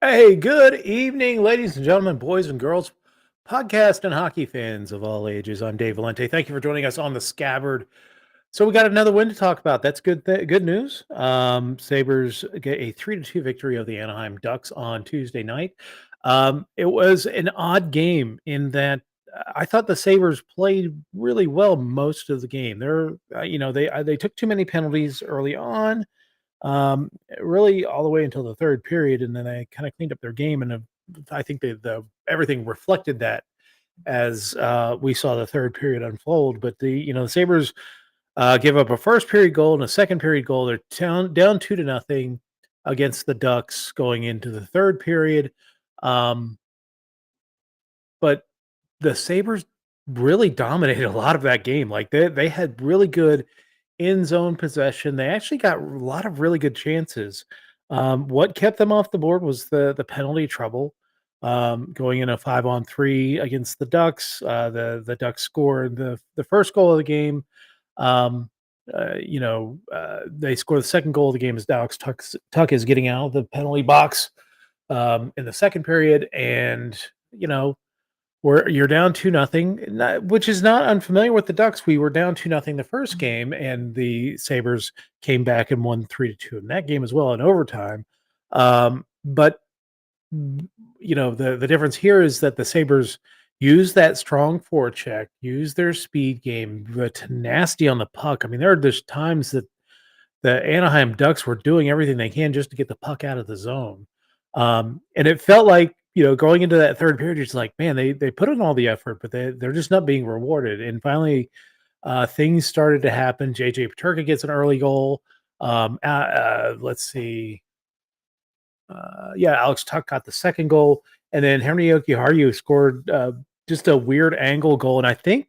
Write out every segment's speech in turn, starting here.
Hey, good evening, ladies and gentlemen, boys and girls, podcast and hockey fans of all ages. I'm Dave Valente. Thank you for joining us on the Scabbard. So we got another win to talk about. That's good news. Sabres get a 3-2 victory of the Anaheim Ducks on Tuesday night. It was an odd game in that I thought the Sabres played really well most of the game. They took too many penalties early on, really all the way until the third period, and then they kind of cleaned up their game. And I think the everything reflected that as we saw the third period unfold. But the Sabres give up a first period goal and a second period goal. They're down 2-0 against the Ducks going into the third period. Um, but the Sabres really dominated a lot of that game. Like they had really good in zone possession. They actually got a lot of really good chances. What kept them off the board was the penalty trouble. Going in a 5-on-3 against the Ducks, the Ducks scored the first goal of the game. Um, they score the second goal of the game as Tuck is getting out of the penalty box in the second period, and you know where you're down 2-0, which is not unfamiliar with the Ducks. We were down 2-0 the first game, and the Sabres came back and won 3-2 in that game as well in overtime. But the difference here is that the Sabres use that strong forecheck, use their speed game, the tenacity on the puck. I mean, there are just times that the Anaheim Ducks were doing everything they can just to get the puck out of the zone. And it felt like, going into that third period, it's like, man, they put in all the effort, but they're just not being rewarded. And finally, things started to happen. JJ Paterka gets an early goal. Let's see. Yeah, Alex Tuck got the second goal, and then Henry Jokiharju scored just a weird angle goal. And I think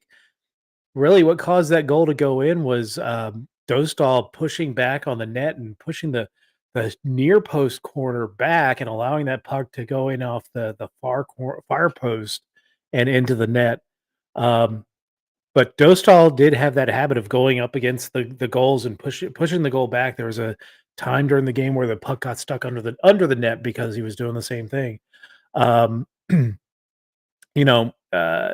really what caused that goal to go in was Dostal pushing back on the net and pushing the near post corner back and allowing that puck to go in off the far post and into the net. Um, but Dostal did have that habit of going up against the goals and pushing the goal back. There was a time during the game where the puck got stuck under the net because he was doing the same thing. Um, you know, uh,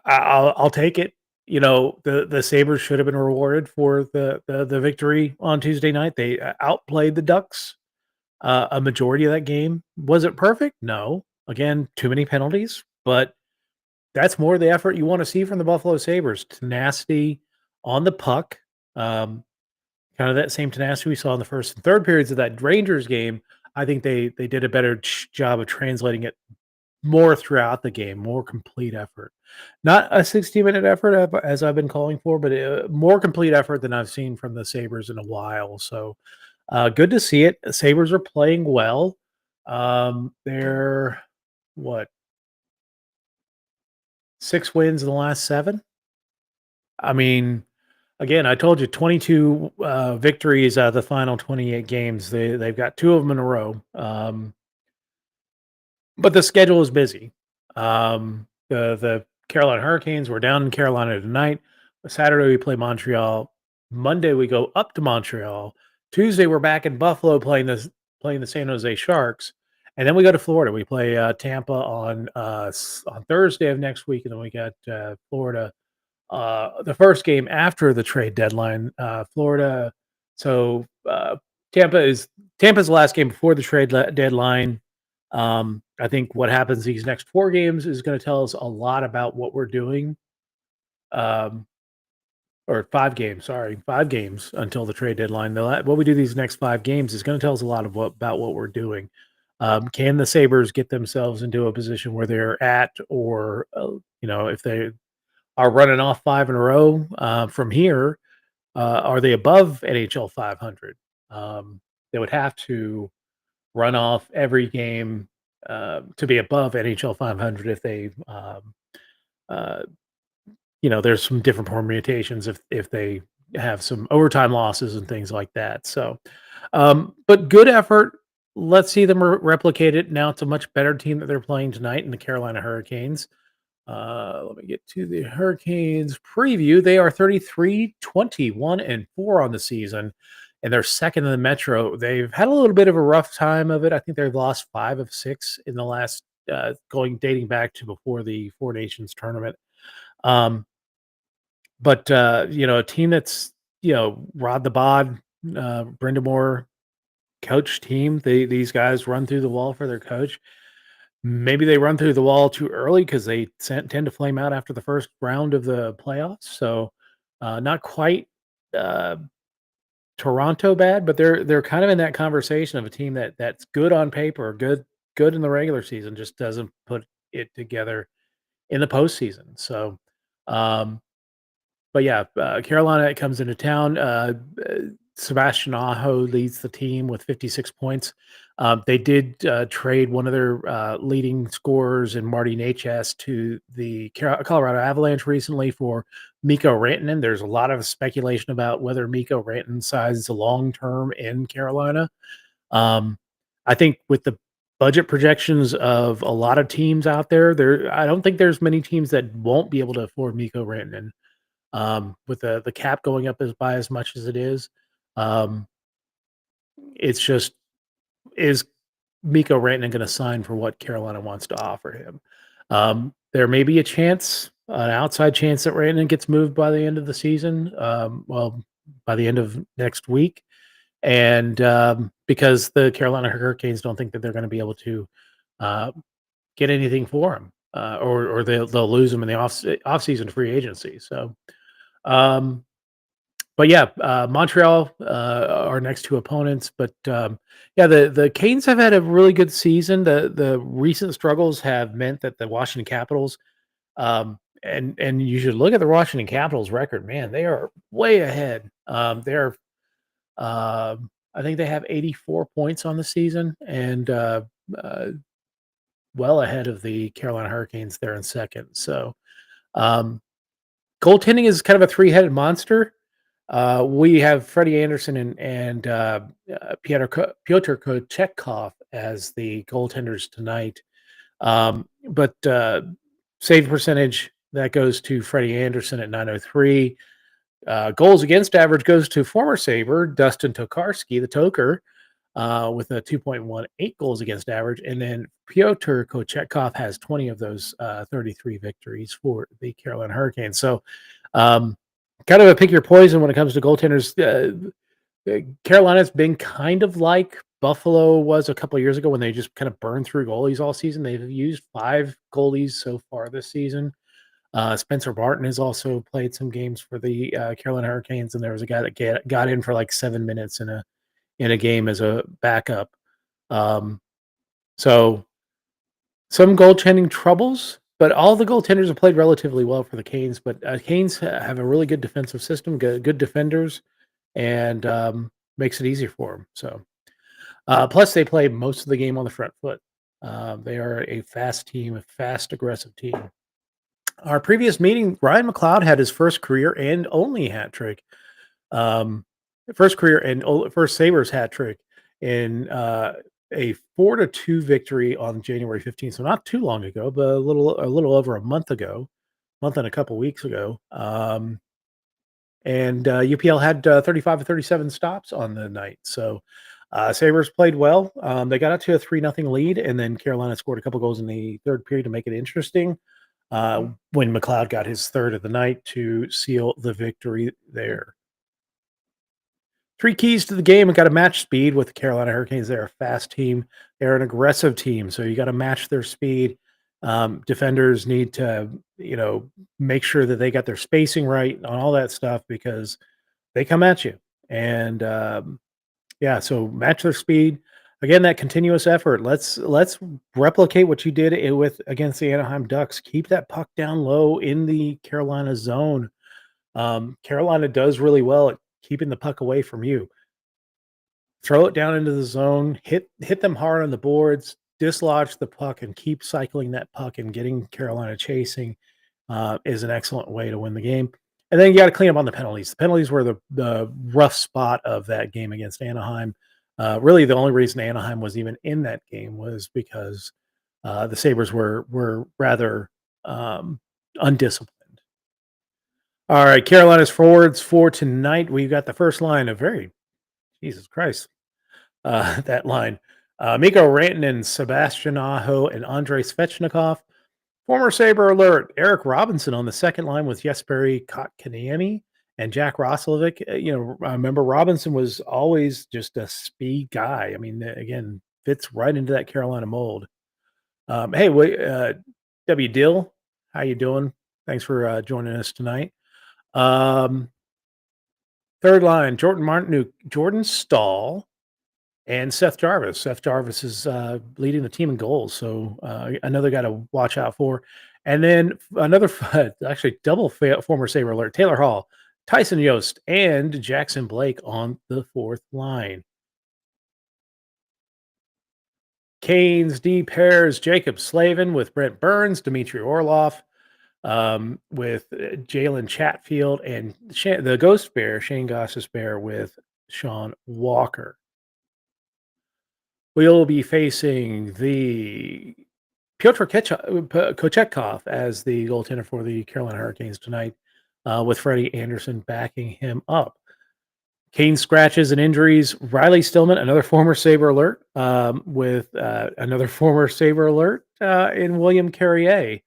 I'll take it. The Sabres should have been rewarded for the victory on Tuesday night. They outplayed the Ducks a majority of that game. Was it perfect? No. Again, too many penalties, but that's more the effort you want to see from the Buffalo Sabres. Tenacity on the puck. Kind of that same tenacity we saw in the first and third periods of that Rangers game. I think they did a better job of translating it more throughout the game, more complete effort. Not a 60-minute effort as I've been calling for, but a more complete effort than I've seen from the Sabres in a while. So good to see it. The Sabres are playing well. They're what, 6 wins in the last 7? I mean, again, I told you 22 victories out of the final 28 games. They've got 2 of them in a row. But the schedule is busy. The Carolina Hurricanes, we're down in Carolina tonight. Saturday we play Montreal. Monday we go up to Montreal. Tuesday we're back in Buffalo playing the San Jose Sharks, and then we go to Florida. We play Tampa on Thursday of next week, and then we got Florida. The first game after the trade deadline, Florida. So Tampa's the last game before the trade deadline. I think what happens these next 4 games is going to tell us a lot about what we're doing. Um, or 5 games, sorry, 5 games until the trade deadline. What we do these next 5 games is going to tell us a lot of about what we're doing. Can the Sabres get themselves into a position where they're at, or if they are running off 5 in a row from here, are they above NHL 500? They would have to run off every game to be above NHL 500 if they, uh, there's some different permutations if they have some overtime losses and things like that. So, but good effort. Let's see them replicate it. Now it's a much better team that they're playing tonight in the Carolina Hurricanes. Let me get to the Hurricanes preview. They are 33-21-4 on the season. and they're second in the Metro. They've had a little bit of a rough time of it. I think they've lost 5 of 6 in the last dating back to before the Four Nations tournament. Um, but a team that's Rod the Bod, Brenda Moore coach team. These guys run through the wall for their coach. Maybe they run through the wall too early because they tend to flame out after the first round of the playoffs. So not quite uh, Toronto bad, but they're kind of in that conversation of a team that's good on paper, good in the regular season, just doesn't put it together in the postseason. So, um, but yeah, Carolina comes into town. Sebastian Aho leads the team with 56 points. They did trade one of their leading scorers in Marty Natchez to the Colorado Avalanche recently for Mikko Rantanen. There's a lot of speculation about whether Mikko Rantanen signs long term in Carolina. Um, I think with the budget projections of a lot of teams out there, I don't think there's many teams that won't be able to afford Mikko Rantanen. With the cap going up by as much as it is. Um, it's just, is Mikko Rantanen going to sign for what Carolina wants to offer him? There may be a chance, an outside chance that Rantanen gets moved by the end of the season. By the end of next week, and because the Carolina Hurricanes don't think that they're going to be able to uh, get anything for him, or they'll lose him in the off season free agency. So. Um, but yeah, Montreal are our next two opponents. But yeah, the Canes have had a really good season. The recent struggles have meant that the Washington Capitals, and you should look at the Washington Capitals record. Man, they are way ahead. I think they have 84 points on the season, and uh, well ahead of the Carolina Hurricanes. There in second. So um, goaltending is kind of a three-headed monster. We have Freddie Anderson and Pyotr Kochetkov as the goaltenders tonight. But save percentage that goes to Freddie Anderson at 903. Goals against average goes to former Sabre Dustin Tokarski, the Toker, with a 2.18 goals against average. And then Pyotr Kochetkov has 20 of those 33 victories for the Carolina Hurricanes. So kind of a pick your poison when it comes to goaltenders. Carolina's been kind of like Buffalo was a couple of years ago when they just kind of burned through goalies all season. They've used 5 goalies so far this season. Spencer Barton has also played some games for the Carolina Hurricanes, and there was a guy that got in for like 7 minutes in a game as a backup. So some goaltending troubles, but all the goaltenders have played relatively well for the Canes. But Canes have a really good defensive system, good defenders, and makes it easier for them. So plus they play most of the game on the front foot. They are a fast team, a fast, aggressive team. Our previous meeting, Ryan McLeod had his first career and only hat trick. First career and first Sabres hat trick in a 4-2 victory on January 15th. So not too long ago, but a little over a month ago, month and a couple weeks ago. And UPL had 35 of 37 stops on the night. So Sabres played well. They got out to a 3-0 lead, and then Carolina scored a couple goals in the third period to make it interesting. When McLeod got his third of the night to seal the victory there. 3 keys to the game. We got to match speed with the Carolina Hurricanes. They're a fast team. They're an aggressive team. So you got to match their speed. Defenders need to, make sure that they got their spacing right on all that stuff because they come at you. And yeah, so match their speed. Again, that continuous effort. Let's replicate what you did against the Anaheim Ducks. Keep that puck down low in the Carolina zone. Carolina does really well at keeping the puck away from you. Throw it down into the zone, hit them hard on the boards, dislodge the puck, and keep cycling that puck and getting Carolina chasing is an excellent way to win the game. And then you got to clean up on the penalties. The penalties were the rough spot of that game against Anaheim. Really, the only reason Anaheim was even in that game was because the Sabres were rather undisciplined. All right, Carolina's forwards for tonight. We've got the first line, a very Jesus Christ. That line. Miko Rantanen, Sebastian Aho, and Andrei Svechnikov. Former Sabre alert. Eric Robinson on the second line with Jesperi Kotkaniemi and Jack Roslovic. I remember Robinson was always just a speed guy. I mean, again, fits right into that Carolina mold. Hey, W. Dill, how you doing? Thanks for joining us tonight. Um, Third line, Jordan Martin, Jordan Stahl, and Seth Jarvis. Seth Jarvis is leading the team in goals, so another guy to watch out for. And then another, actually, double former Sabre alert: Taylor Hall, Tyson Yost, and Jackson Blake on the fourth line. Canes D pairs Jacob Slavin with Brent Burns, Dmitry Orlov, with Jalen Chatfield, and the Ghost Bear, Shane Goss's Bear, with Sean Walker. We'll be facing the Pyotr Kochetkov as the goaltender for the Carolina Hurricanes tonight, with Freddie Anderson backing him up. Kane scratches and injuries. Riley Stillman, another former Sabre alert, with another former Sabre alert in William Carrier,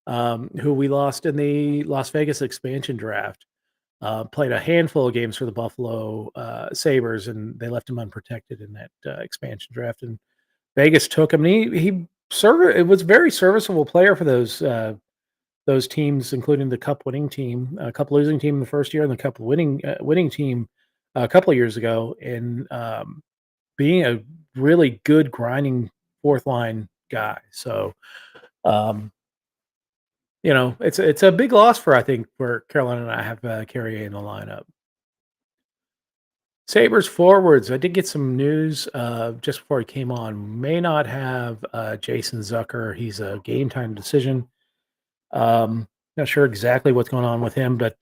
who we lost in the Las Vegas expansion draft. Played a handful of games for the Buffalo Sabres, and they left him unprotected in that expansion draft. And Vegas took him. And it was a very serviceable player for those teams, including the Cup winning team, Cup losing team in the first year, and the Cup winning team a couple of years ago, and being a really good grinding fourth line guy. So, it's a big loss for, I think, for Carolina, and I have Carrier in the lineup. Sabres forwards. I did get some news just before he came on. May not have Jason Zucker. He's a game time decision. Not sure exactly what's going on with him, but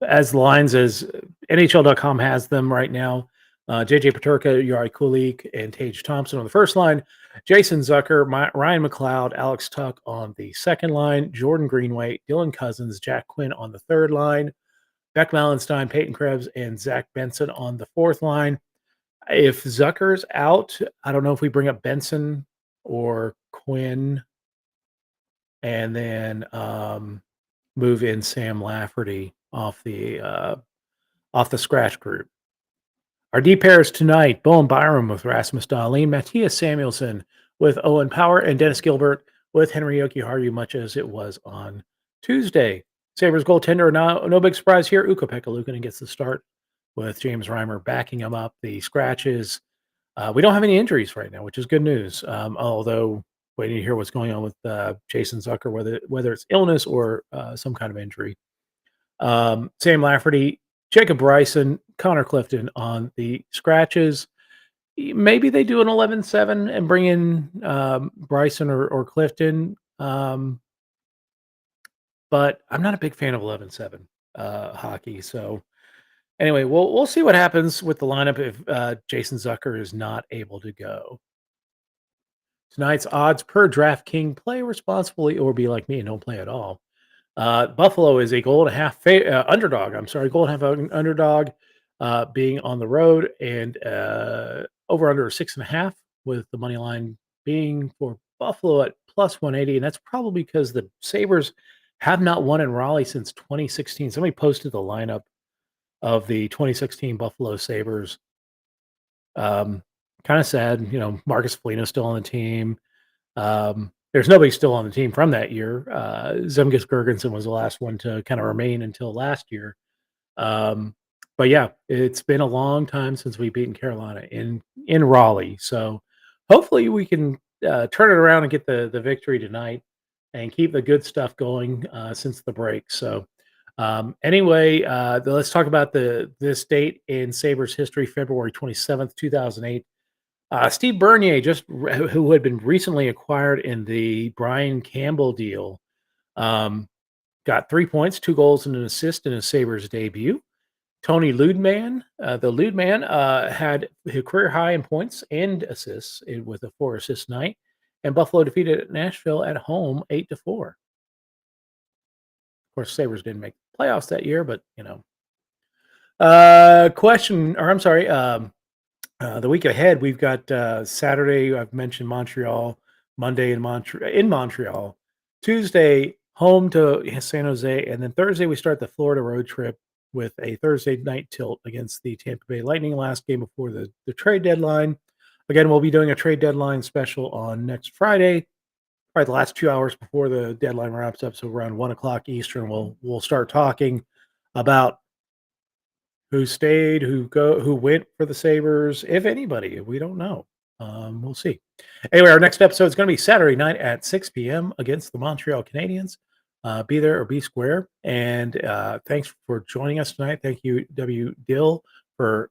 as NHL.com has them right now, JJ Peterka, Yari Kulik, and Tage Thompson on the first line. Jason Zucker, Ryan McLeod, Alex Tuck on the second line. Jordan Greenway, Dylan Cousins, Jack Quinn on the third line. Beck Malenstein, Peyton Krebs, and Zach Benson on the fourth line. If Zucker's out, I don't know if we bring up Benson or Quinn, and then move in Sam Lafferty off the scratch group. Our D pairs tonight: Bowen Byram with Rasmus Dahlin, Matthias Samuelsson with Owen Power, and Dennis Gilbert with Henry Jokiharju, much as it was on Tuesday. Sabres goaltender, no big surprise here. Ukko-Pekka Luukkonen gets the start with James Reimer backing him up. The scratches. We don't have any injuries right now, which is good news. Although waiting to hear what's going on with Jason Zucker, whether it's illness or some kind of injury. Sam Lafferty, Jacob Bryson, Connor Clifton on the scratches. Maybe they do an 11-7 and bring in Bryson or Clifton. But I'm not a big fan of 11-7 hockey. So anyway, we'll see what happens with the lineup if Jason Zucker is not able to go. Tonight's odds per DraftKings: play responsibly or be like me and don't play at all. Buffalo is a goal and a half underdog. I'm sorry, goal and a half underdog, being on the road, and over under 6.5, with the money line being for Buffalo at plus 180. And that's probably because the Sabres have not won in Raleigh since 2016. Somebody posted the lineup of the 2016 Buffalo Sabres. Kind of sad, Marcus Foligno still on the team. There's nobody still on the team from that year. Zemgus Girgensson was the last one to kind of remain until last year. But yeah, it's been a long time since we've beaten Carolina in Raleigh. So hopefully we can turn it around and get the victory tonight and keep the good stuff going since the break. So anyway, let's talk about this date in Sabres history: February 27th, 2008. Steve Bernier, who had been recently acquired in the Brian Campbell deal, got 3 points, 2 goals, and an assist in his Sabres debut. Tony Ludman, had his career high in points and assists with a 4-assist night, and Buffalo defeated Nashville at home 8-4. Of course, Sabres didn't make playoffs that year, but Question, or I'm sorry, the week ahead, we've got Saturday. I've mentioned Montreal, Monday in Montreal, Tuesday home to San Jose, and then Thursday we start the Florida road trip with a Thursday night tilt against the Tampa Bay Lightning, last game before the trade deadline. Again, we'll be doing a trade deadline special on next Friday, probably the last 2 hours before the deadline wraps up. So around 1 o'clock Eastern, we'll start talking about who stayed, who went for the Sabres, if anybody, we don't know. We'll see. Anyway, our next episode is going to be Saturday night at 6 p.m. against the Montreal Canadiens. Be there or be square. And thanks for joining us tonight. Thank you, W. Dill, for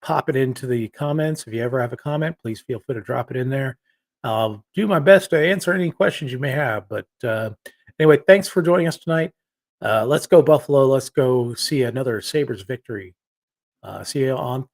popping into the comments. If you ever have a comment, please feel free to drop it in there. I'll do my best to answer any questions you may have. But anyway, thanks for joining us tonight. Let's go Buffalo. Let's go see another Sabres victory. See you on